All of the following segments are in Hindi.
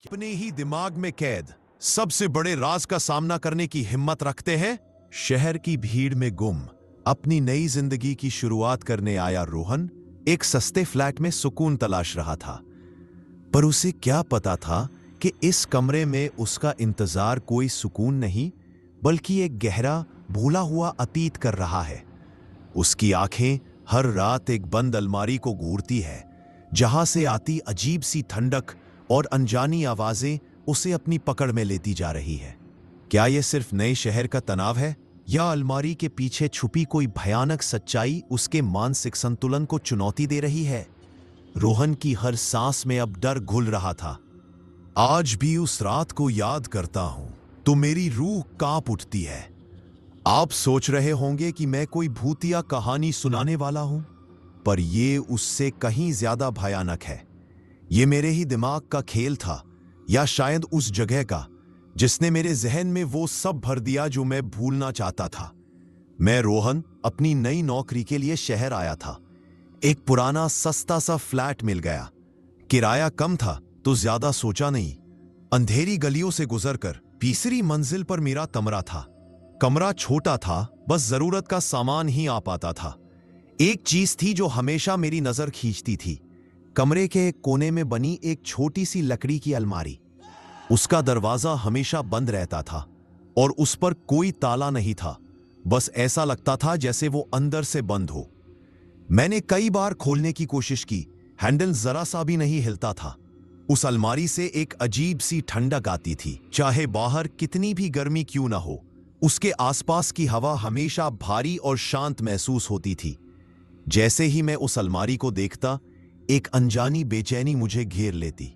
अपने ही दिमाग में कैद सबसे बड़े राज का सामना करने की हिम्मत रखते हैं। शहर की भीड़ में गुम अपनी नई जिंदगी की शुरुआत करने आया रोहन एक सस्ते फ्लैट में सुकून तलाश रहा था। पर उसे क्या पता था कि इस कमरे में उसका इंतजार कोई सुकून नहीं बल्कि एक गहरा भूला हुआ अतीत कर रहा है। उसकी आंखें हर रात एक बंद अलमारी को घूरती है जहां से आती अजीब सी ठंडक और अनजानी आवाजें उसे अपनी पकड़ में लेती जा रही है। क्या यह सिर्फ नए शहर का तनाव है या अलमारी के पीछे छुपी कोई भयानक सच्चाई उसके मानसिक संतुलन को चुनौती दे रही है? रोहन की हर सांस में अब डर घुल रहा था। आज भी उस रात को याद करता हूं तो मेरी रूह कांप उठती है। आप सोच रहे होंगे कि मैं कोई भूतिया कहानी सुनाने वाला हूं, पर यह उससे कहीं ज्यादा भयानक है। ये मेरे ही दिमाग का खेल था या शायद उस जगह का जिसने मेरे जहन में वो सब भर दिया जो मैं भूलना चाहता था। मैं रोहन अपनी नई नौकरी के लिए शहर आया था। एक पुराना सस्ता सा फ्लैट मिल गया। किराया कम था तो ज्यादा सोचा नहीं। अंधेरी गलियों से गुजरकर तीसरी मंजिल पर मेरा कमरा था। कमरा छोटा था, बस जरूरत का सामान ही आ पाता था। एक चीज थी जो हमेशा मेरी नजर खींचती थी, कमरे के एक कोने में बनी एक छोटी सी लकड़ी की अलमारी। उसका दरवाजा हमेशा बंद रहता था और उस पर कोई ताला नहीं था। बस ऐसा लगता था जैसे वो अंदर से बंद हो। मैंने कई बार खोलने की कोशिश की, हैंडल जरा सा भी नहीं हिलता था। उस अलमारी से एक अजीब सी ठंडक आती थी, चाहे बाहर कितनी भी गर्मी क्यों ना हो। उसके आसपास की हवा हमेशा भारी और शांत महसूस होती थी। जैसे ही मैं उस अलमारी को देखता, एक अनजानी बेचैनी मुझे घेर लेती।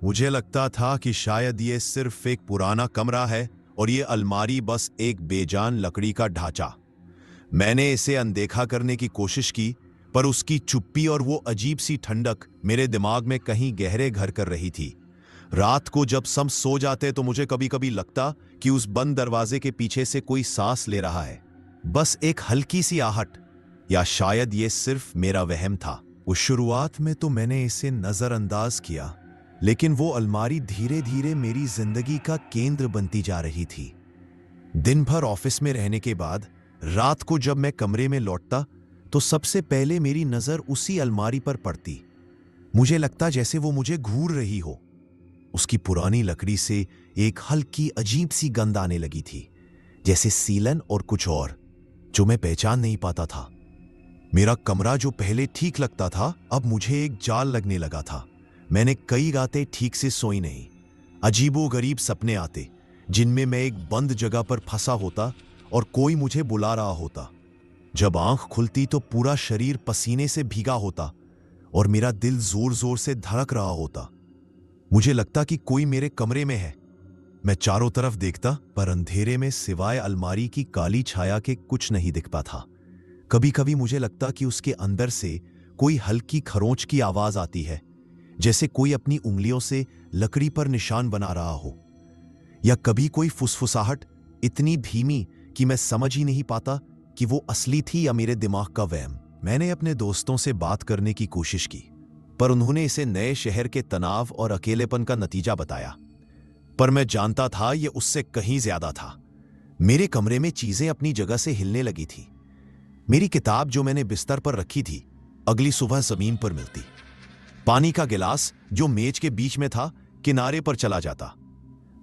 मुझे लगता था कि शायद ये सिर्फ एक पुराना कमरा है और ये अलमारी बस एक बेजान लकड़ी का ढांचा। मैंने इसे अनदेखा करने की कोशिश की, पर उसकी चुप्पी और वो अजीब सी ठंडक मेरे दिमाग में कहीं गहरे घर कर रही थी। रात को जब सब सो जाते तो मुझे कभी कभी लगता कि उस बंद दरवाजे के पीछे से कोई सांस ले रहा है, बस एक हल्की सी आहट। या शायद ये सिर्फ मेरा वहम था। उस शुरुआत में तो मैंने इसे नजरअंदाज किया, लेकिन वो अलमारी धीरे धीरे मेरी जिंदगी का केंद्र बनती जा रही थी। दिन भर ऑफिस में रहने के बाद रात को जब मैं कमरे में लौटता तो सबसे पहले मेरी नजर उसी अलमारी पर पड़ती। मुझे लगता जैसे वो मुझे घूर रही हो। उसकी पुरानी लकड़ी से एक हल्की अजीब सी गंध आने लगी थी, जैसे सीलन और कुछ और जो मैं पहचान नहीं पाता था। मेरा कमरा जो पहले ठीक लगता था अब मुझे एक जाल लगने लगा था। मैंने कई रातें ठीक से सोई नहीं। अजीबोगरीब सपने आते जिनमें मैं एक बंद जगह पर फंसा होता और कोई मुझे बुला रहा होता। जब आंख खुलती तो पूरा शरीर पसीने से भीगा होता और मेरा दिल जोर जोर से धड़क रहा होता। मुझे लगता कि कोई मेरे कमरे में है। मैं चारों तरफ देखता, पर अंधेरे में सिवाय अलमारी की काली छाया के कुछ नहीं दिखता था। कभी कभी मुझे लगता कि उसके अंदर से कोई हल्की खरोंच की आवाज आती है, जैसे कोई अपनी उंगलियों से लकड़ी पर निशान बना रहा हो। या कभी कोई फुसफुसाहट इतनी धीमी कि मैं समझ ही नहीं पाता कि वो असली थी या मेरे दिमाग का वहम। मैंने अपने दोस्तों से बात करने की कोशिश की, पर उन्होंने इसे नए शहर के तनाव और अकेलेपन का नतीजा बताया। पर मैं जानता था यह उससे कहीं ज्यादा था। मेरे कमरे में चीजें अपनी जगह से हिलने लगी थी। मेरी किताब जो मैंने बिस्तर पर रखी थी अगली सुबह जमीन पर मिलती। पानी का गिलास जो मेज के बीच में था किनारे पर चला जाता।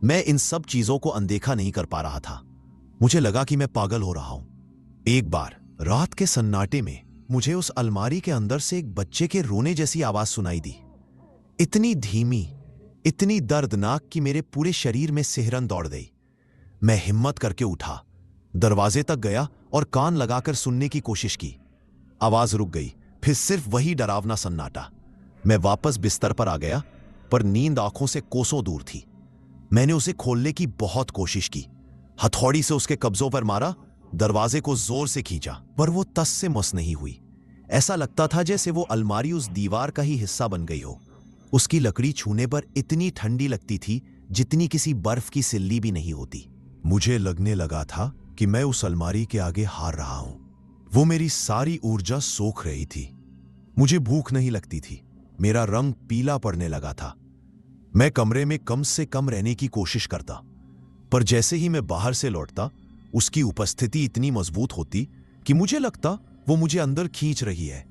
मैं इन सब चीजों को अनदेखा नहीं कर पा रहा था। मुझे लगा कि मैं पागल हो रहा हूं। एक बार रात के सन्नाटे में मुझे उस अलमारी के अंदर से एक बच्चे के रोने जैसी आवाज सुनाई दी। इतनी धीमी, इतनी दर्दनाक कि मेरे पूरे शरीर में सिहरन दौड़ गई। मैं हिम्मत करके उठा, दरवाजे तक गया और कान लगाकर सुनने की कोशिश की। आवाज रुक गई, फिर सिर्फ वही डरावना सन्नाटा। मैं वापस बिस्तर पर आ गया, पर नींद आंखों से कोसों दूर थी। मैंने उसे खोलने की बहुत कोशिश की, हथौड़ी से उसके कब्जों पर मारा, दरवाजे को जोर से खींचा, पर वो तस से मस नहीं हुई। ऐसा लगता था जैसे वो अलमारी उस दीवार का ही हिस्सा बन गई हो। उसकी लकड़ी छूने पर इतनी ठंडी लगती थी जितनी किसी बर्फ की सिल्ली भी नहीं होती। मुझे लगने लगा था कि मैं उस अलमारी के आगे हार रहा हूं। वो मेरी सारी ऊर्जा सोख रही थी। मुझे भूख नहीं लगती थी। मेरा रंग पीला पड़ने लगा था। मैं कमरे में कम से कम रहने की कोशिश करता, पर जैसे ही मैं बाहर से लौटता, उसकी उपस्थिति इतनी मजबूत होती कि मुझे लगता वो मुझे अंदर खींच रही है।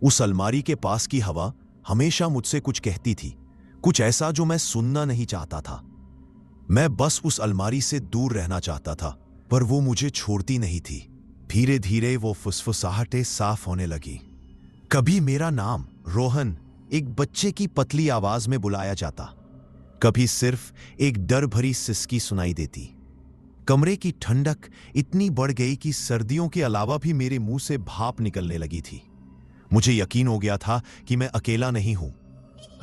उस अलमारी के पास की हवा हमेशा मुझसे कुछ कहती थी, कुछ ऐसा जो मैं सुनना नहीं चाहता था। मैं बस उस अलमारी से दूर रहना चाहता था, पर वो मुझे छोड़ती नहीं थी। धीरे धीरे वो फुसफुसाहटें साफ होने लगी। कभी मेरा नाम रोहन एक बच्चे की पतली आवाज में बुलाया जाता, कभी सिर्फ एक डर भरी सिसकी सुनाई देती। कमरे की ठंडक इतनी बढ़ गई कि सर्दियों के अलावा भी मेरे मुंह से भाप निकलने लगी थी। मुझे यकीन हो गया था कि मैं अकेला नहीं हूं।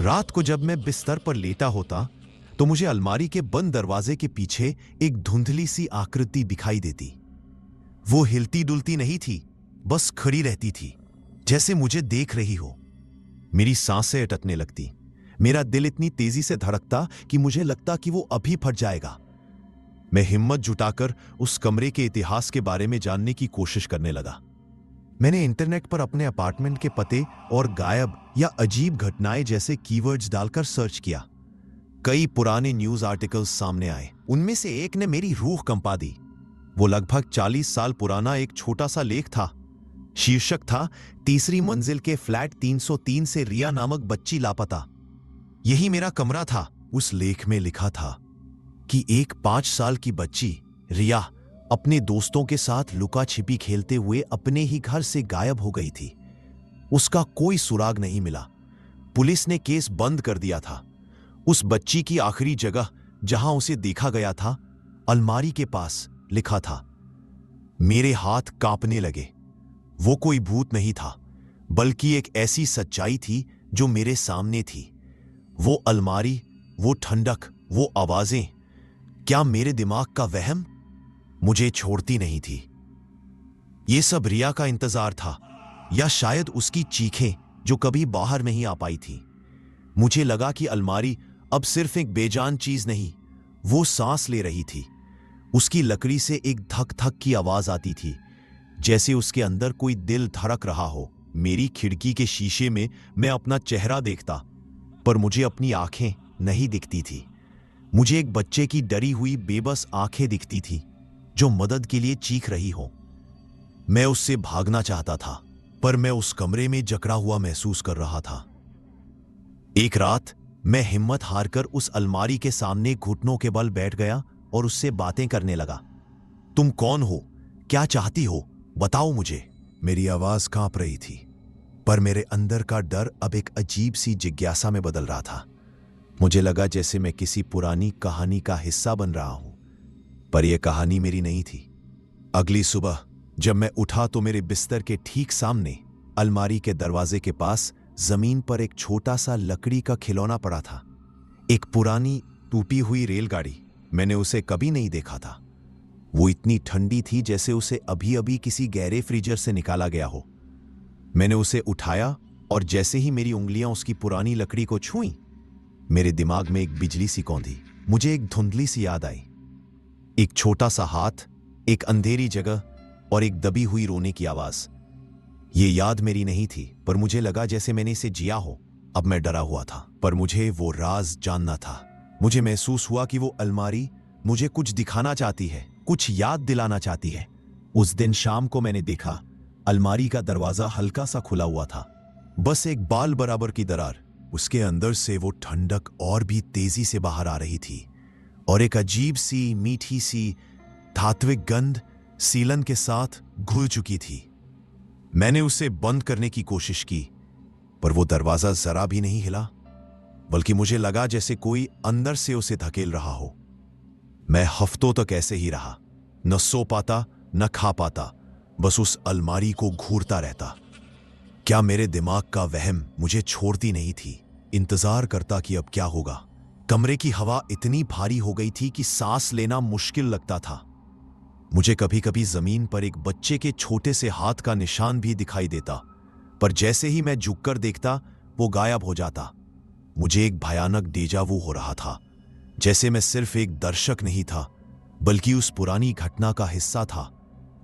रात को जब मैं बिस्तर पर लेटा होता तो मुझे अलमारी के बंद दरवाजे के पीछे एक धुंधली सी आकृति दिखाई देती। वो हिलती डुलती नहीं थी, बस खड़ी रहती थी, जैसे मुझे देख रही हो। मेरी सांसें अटकने लगती, मेरा दिल इतनी तेजी से धड़कता कि मुझे लगता कि वो अभी फट जाएगा। मैं हिम्मत जुटाकर उस कमरे के इतिहास के बारे में जानने की कोशिश करने लगा। मैंने इंटरनेट पर अपने अपार्टमेंट के पते और गायब या अजीब घटनाएं जैसे कीवर्ड्स डालकर सर्च किया। कई पुराने न्यूज आर्टिकल्स सामने आए। उनमें से एक ने मेरी रूह कंपा दी। वो लगभग 40 साल पुराना एक छोटा सा लेख था। शीर्षक था, तीसरी मंजिल के फ्लैट 303 से रिया नामक बच्ची लापता। यही मेरा कमरा था। उस लेख में लिखा था कि एक 5 साल की बच्ची रिया अपने दोस्तों के साथ लुका छिपी खेलते हुए अपने ही घर से गायब हो गई थी। उसका कोई सुराग नहीं मिला। पुलिस ने केस बंद कर दिया था। उस बच्ची की आखिरी जगह जहां उसे देखा गया था, अलमारी के पास लिखा था। मेरे हाथ कांपने लगे। वो कोई भूत नहीं था, बल्कि एक ऐसी सच्चाई थी जो मेरे सामने थी। वो अलमारी, वो ठंडक, वो आवाजें, क्या मेरे दिमाग का वहम? मुझे छोड़ती नहीं थी। ये सब रिया का इंतजार था, या शायद उसकी चीखें जो कभी बाहर नहीं आ पाई थी। मुझे लगा कि अलमारी अब सिर्फ एक बेजान चीज नहीं, वो सांस ले रही थी। उसकी लकड़ी से एक धक धक की आवाज आती थी, जैसे उसके अंदर कोई दिल धड़क रहा हो। मेरी खिड़की के शीशे में मैं अपना चेहरा देखता, पर मुझे अपनी आंखें नहीं दिखती थी। मुझे एक बच्चे की डरी हुई बेबस आंखें दिखती थी जो मदद के लिए चीख रही हो। मैं उससे भागना चाहता था, पर मैं उस कमरे में जकड़ा हुआ महसूस कर रहा था। एक रात मैं हिम्मत हारकर उस अलमारी के सामने घुटनों के बल बैठ गया और उससे बातें करने लगा। तुम कौन हो? क्या चाहती हो? बताओ मुझे। मेरी आवाज कांप रही थी, पर मेरे अंदर का डर अब एक अजीब सी जिज्ञासा में बदल रहा था। मुझे लगा जैसे मैं किसी पुरानी कहानी का हिस्सा बन रहा हूं, पर यह कहानी मेरी नहीं थी। अगली सुबह जब मैं उठा तो मेरे बिस्तर के ठीक सामने अलमारी के दरवाजे के पास जमीन पर एक छोटा सा लकड़ी का खिलौना पड़ा था। एक पुरानी टूटी हुई रेलगाड़ी। मैंने उसे कभी नहीं देखा था। वो इतनी ठंडी थी जैसे उसे अभी अभी किसी गहरे फ्रीजर से निकाला गया हो। मैंने उसे उठाया और जैसे ही मेरी उंगलियां उसकी पुरानी लकड़ी को छुईं, मेरे दिमाग में एक बिजली सी कौंधी। मुझे एक धुंधली सी याद आई। एक छोटा सा हाथ, एक अंधेरी जगह और एक दबी हुई रोने की आवाज। ये याद मेरी नहीं थी, पर मुझे लगा जैसे मैंने इसे जिया हो। अब मैं डरा हुआ था, पर मुझे वो राज जानना था। मुझे महसूस हुआ कि वो अलमारी मुझे कुछ दिखाना चाहती है, कुछ याद दिलाना चाहती है। उस दिन शाम को मैंने देखा, अलमारी का दरवाजा हल्का सा खुला हुआ था, बस एक बाल बराबर की दरार। उसके अंदर से वो ठंडक और भी तेजी से बाहर आ रही थी, और एक अजीब सी मीठी सी धात्विक गंध सीलन के साथ घुल चुकी थी। मैंने उसे बंद करने की कोशिश की, पर वो दरवाजा जरा भी नहीं हिला, बल्कि मुझे लगा जैसे कोई अंदर से उसे धकेल रहा हो। मैं हफ्तों तक ऐसे ही रहा, न सो पाता न खा पाता, बस उस अलमारी को घूरता रहता। क्या मेरे दिमाग का वहम मुझे छोड़ती नहीं थी? इंतजार करता कि अब क्या होगा। कमरे की हवा इतनी भारी हो गई थी कि सांस लेना मुश्किल लगता था। मुझे कभी कभी जमीन पर एक बच्चे के छोटे से हाथ का निशान भी दिखाई देता, पर जैसे ही मैं झुककर देखता वो गायब हो जाता। मुझे एक भयानक डेजावू हो रहा था, जैसे मैं सिर्फ एक दर्शक नहीं था, बल्कि उस पुरानी घटना का हिस्सा था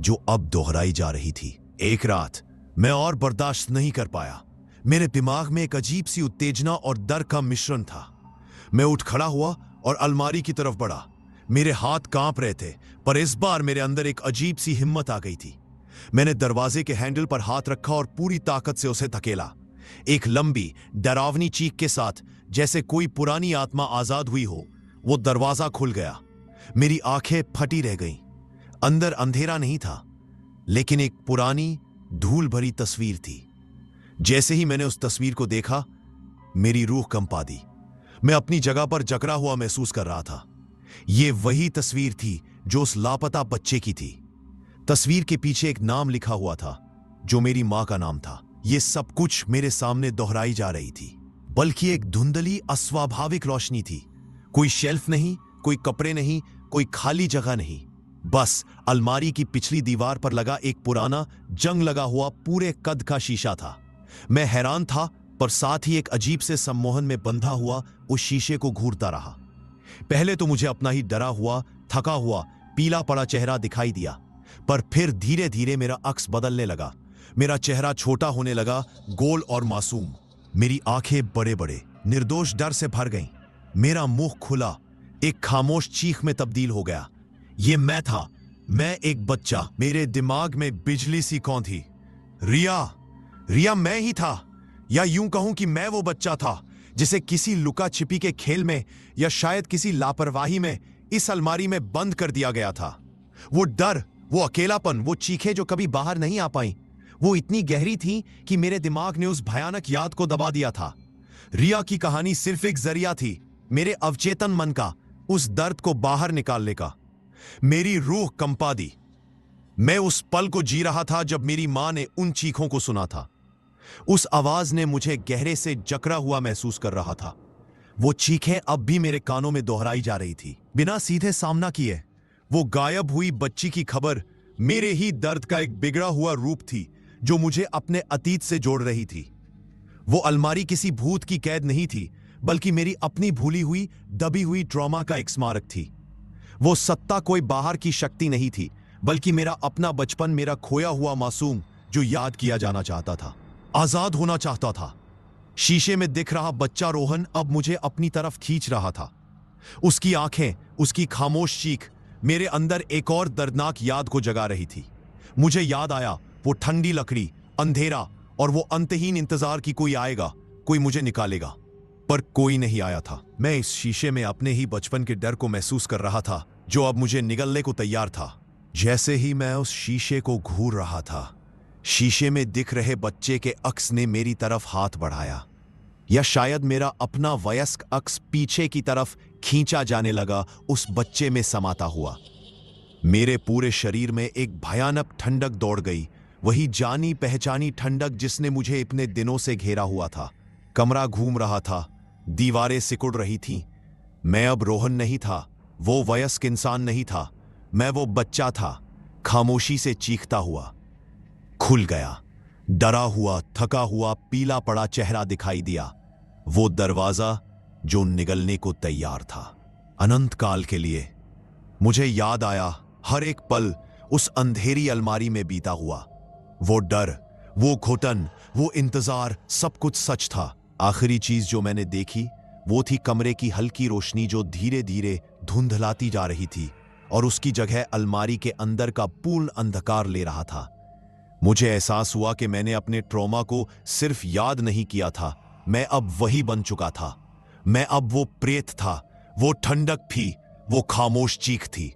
जो अब दोहराई जा रही थी। एक रात मैं और बर्दाश्त नहीं कर पाया। मेरे दिमाग में एक अजीब सी उत्तेजना और डर का मिश्रण था। मैं उठ खड़ा हुआ और अलमारी की तरफ बढ़ा। मेरे हाथ कांप रहे थे, पर इस बार मेरे अंदर एक अजीब सी हिम्मत आ गई थी। मैंने दरवाजे के हैंडल पर हाथ रखा और पूरी ताकत से उसे धकेला। एक लंबी डरावनी चीख के साथ, जैसे कोई पुरानी आत्मा आजाद हुई हो, वो दरवाजा खुल गया। मेरी आंखें फटी रह गईं। अंदर अंधेरा नहीं था, लेकिन एक पुरानी धूल भरी तस्वीर थी। जैसे ही मैंने उस तस्वीर को देखा, मेरी रूह कंपा दी। मैं अपनी जगह पर जकड़ा हुआ महसूस कर रहा था। ये वही तस्वीर थी जो उस लापता बच्चे की थी। तस्वीर के पीछे एक नाम लिखा हुआ था, जो मेरी मां का नाम था। ये सब कुछ मेरे सामने दोहराई जा रही थी, बल्कि एक धुंधली अस्वाभाविक रोशनी थी। कोई शेल्फ नहीं, कोई कपड़े नहीं, कोई खाली जगह नहीं, बस अलमारी की पिछली दीवार पर लगा एक पुराना जंग लगा हुआ पूरे कद का शीशा था। मैं हैरान था, पर साथ ही एक अजीब से सम्मोहन में बंधा हुआ उस शीशे को घूरता रहा। पहले तो मुझे अपना ही डरा हुआ, थका हुआ, पीला पड़ा चेहरा दिखाई दिया, पर फिर धीरे धीरे मेरा अक्स बदलने लगा। मेरा चेहरा छोटा होने लगा, गोल और मासूम। मेरी आंखें बड़े बड़े निर्दोष डर से भर गईं। मेरा मुंह खुला एक खामोश चीख में तब्दील हो गया। ये मैं था, मैं एक बच्चा। मेरे दिमाग में बिजली सी कौन थी? रिया। रिया मैं ही था, या यूं कहूं कि मैं वो बच्चा था जिसे किसी लुका छिपी के खेल में, या शायद किसी लापरवाही में इस अलमारी में बंद कर दिया गया था। वो डर, वो अकेलापन, वो चीखें जो कभी बाहर नहीं आ पाई, वो इतनी गहरी थी कि मेरे दिमाग ने उस भयानक याद को दबा दिया था। रिया की कहानी सिर्फ एक जरिया थी मेरे अवचेतन मन का उस दर्द को बाहर निकालने का। मेरी रूह कंपा दी। मैं उस पल को जी रहा था जब मेरी मां ने उन चीखों को सुना था। उस आवाज ने मुझे गहरे से जकड़ा हुआ महसूस कर रहा था। वो चीखें अब भी मेरे कानों में दोहराई जा रही थी, बिना सीधे सामना किए। वो गायब हुई बच्ची की खबर मेरे ही दर्द का एक बिगड़ा हुआ रूप थी, जो मुझे अपने अतीत से जोड़ रही थी। वो अलमारी किसी भूत की कैद नहीं थी, बल्कि मेरी अपनी भूली हुई, दबी हुई ट्रॉमा का एक स्मारक थी। वो सत्ता कोई बाहर की शक्ति नहीं थी, बल्कि मेरा अपना बचपन, मेरा खोया हुआ मासूम, जो याद किया जाना चाहता था, आजाद होना चाहता था। शीशे में दिख रहा बच्चा रोहन अब मुझे अपनी तरफ खींच रहा था। उसकी आंखें, उसकी खामोश चीख मेरे अंदर एक और दर्दनाक याद को जगा रही थी। मुझे याद आया वो ठंडी लकड़ी, अंधेरा और वो अंतहीन इंतजार कि कोई आएगा, कोई मुझे निकालेगा। पर कोई नहीं आया था। मैं इस शीशे में अपने ही बचपन के डर को महसूस कर रहा था, जो अब मुझे निगलने को तैयार था। जैसे ही मैं उस शीशे को घूर रहा था, शीशे में दिख रहे बच्चे के अक्स ने मेरी तरफ हाथ बढ़ाया, या शायद मेरा अपना वयस्क अक्स पीछे की तरफ खींचा जाने लगा, उस बच्चे में समाता हुआ। मेरे पूरे शरीर में एक भयानक ठंडक दौड़ गई, वही जानी पहचानी ठंडक जिसने मुझे इतने दिनों से घेरा हुआ था। कमरा घूम रहा था, दीवारें सिकुड़ रही थीं। मैं अब रोहन नहीं था, वो वयस्क इंसान नहीं था, मैं वो बच्चा था, खामोशी से चीखता हुआ। खुल गया। डरा हुआ, थका हुआ, पीला पड़ा चेहरा दिखाई दिया। वो दरवाजा जो निगलने को तैयार था, अनंत काल के लिए। मुझे याद आया हर एक पल उस अंधेरी अलमारी में बीता हुआ। वो डर, वो घुटन, वो इंतजार, सब कुछ सच था। आखिरी चीज जो मैंने देखी वो थी कमरे की हल्की रोशनी जो धीरे धीरे धुंधलाती जा रही थी, और उसकी जगह अलमारी के अंदर का पूर्ण अंधकार ले रहा था। मुझे एहसास हुआ कि मैंने अपने ट्रॉमा को सिर्फ याद नहीं किया था, मैं अब वही बन चुका था। मैं अब वो प्रेत था, वो ठंडक थी, वो खामोश चीख थी।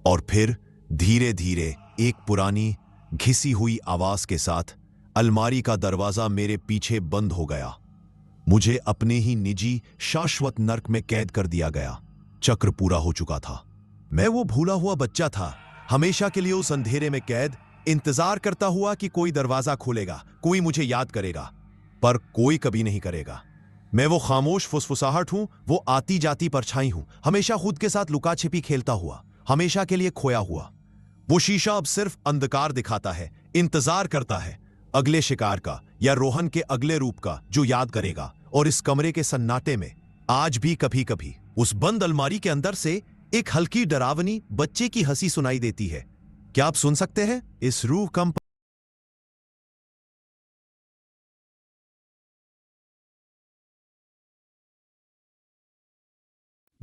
और फिर धीरे धीरे एक पुरानी घिसी हुई आवाज के साथ अलमारी का दरवाजा मेरे पीछे बंद हो गया। मुझे अपने ही निजी शाश्वत नर्क में कैद कर दिया गया। चक्र पूरा हो चुका था। मैं वो भूला हुआ बच्चा था, हमेशा के लिए उस अंधेरे में कैद, इंतजार करता हुआ कि कोई दरवाजा खोलेगा, कोई मुझे याद करेगा, पर कोई कभी नहीं करेगा। मैं वो खामोश फुसफुसाहट हूं, वो आती जाती परछाई हूं, हमेशा खुद के साथ लुका छिपी खेलता हुआ, हमेशा के लिए खोया हुआ। वो शीशा अब सिर्फ अंधकार दिखाता है, इंतजार करता है अगले शिकार का, या रोहन के अगले रूप का जो याद करेगा। और इस कमरे के सन्नाटे में आज भी कभी कभी उस बंद अलमारी के अंदर से एक हल्की डरावनी बच्चे की हंसी सुनाई देती है। क्या आप सुन सकते हैं इस रूह कंप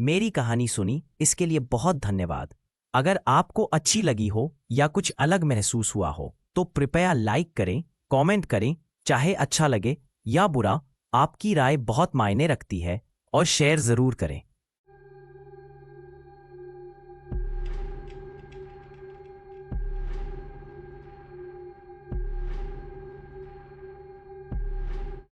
मेरी कहानी सुनी इसके लिए बहुत धन्यवाद। अगर आपको अच्छी लगी हो या कुछ अलग महसूस हुआ हो तो कृपया लाइक करें, कमेंट करें, चाहे अच्छा लगे या बुरा, आपकी राय बहुत मायने रखती है, और शेयर ज़रूर करें।